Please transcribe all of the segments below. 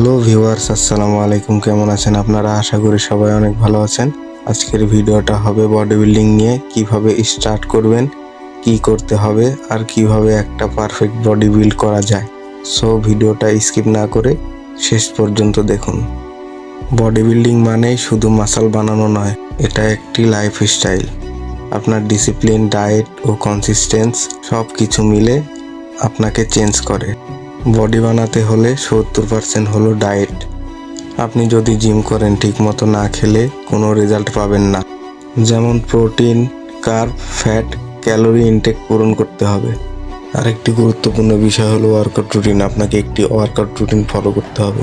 Hello viewers, আসসালামু আলাইকুম। কেমন আছেন আপনারা? আশা করি সবাই অনেক ভালো আছেন। আজকের ভিডিওটা হবে বডি বিল্ডিং নিয়ে, কিভাবে স্টার্ট করবেন, কি করতে হবে আর কিভাবে একটা পারফেক্ট বডি বিল্ড করা যায়। সো ভিডিওটা স্কিপ না করে শেষ পর্যন্ত দেখুন। বডি বিল্ডিং মানেই শুধু মাসল বানানো নয়, এটা একটি লাইফস্টাইল। আপনার ডিসিপ্লিন, ডায়েট ও কনসিস্টেন্স সব কিছু মিলে আপনাকে চেঞ্জ করে। বডি বানাতে হলে 70% হলো ডায়েট। আপনি যদি জিম করেন, ঠিকমতো না খেলে কোনো রেজাল্ট পাবেন না। যেমন protein, carb, fat, calorie intact পূরণ করতে হবে। আরেকটি গুরুত্বপূর্ণ বিষয় হলো ওয়ার্কআউট রুটিন। আপনাকে একটি ওয়ার্কআউট রুটিন ফলো করতে হবে।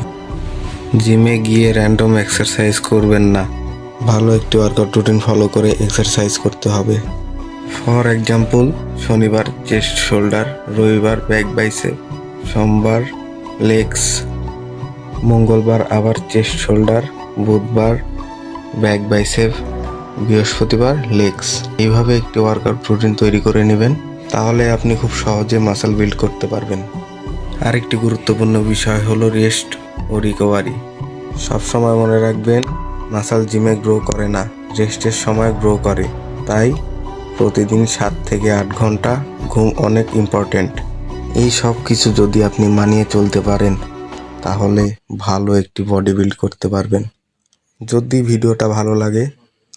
জিমে গিয়ে র্যান্ডম এক্সারসাইজ করবেন না, ভালো একটি ওয়ার্কআউট রুটিন ফলো করে এক্সারসাইজ করতে হবে। ফর এক্সাম্পল, শনিবার চেস্ট শোল্ডার, রবিবার ব্যাক বাইসেপ, সোমবার লেগস, মঙ্গলবার আবার চেস্ট শোল্ডার, বুধবার ব্যাক বাইসেপ, বৃহস্পতিবার লেগস। এইভাবে একটি ওয়ার্কআউট রুটিন তৈরি করে নেবেন, তাহলে আপনি খুব সহজে মাসল বিল্ড করতে পারবেন। আরেকটি গুরুত্বপূর্ণ বিষয় হলো রেস্ট ও রিকভারি। সবসময় মনে রাখবেন, মাসল জিমে গ্রো করে না, রেস্টের সময় গ্রো করে। তাই প্রতিদিন 7 থেকে 8 ঘন্টা ঘুম অনেক ইম্পর্ট্যান্ট। এই সব কিছু যদি আপনি মানিয়ে চলতে পারেন, তাহলে ভালো একটি বডি বিল্ড করতে পারবেন। যদি ভিডিওটা ভালো লাগে,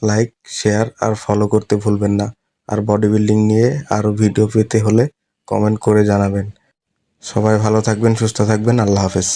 লাইক, শেয়ার আর ফলো করতে ভুলবেন না। আর বডি বিল্ডিং নিয়ে আরও ভিডিও পেতে হলে কমেন্ট করে জানাবেন। সবাই ভালো থাকবেন, সুস্থ থাকবেন। আল্লাহ হাফেজ।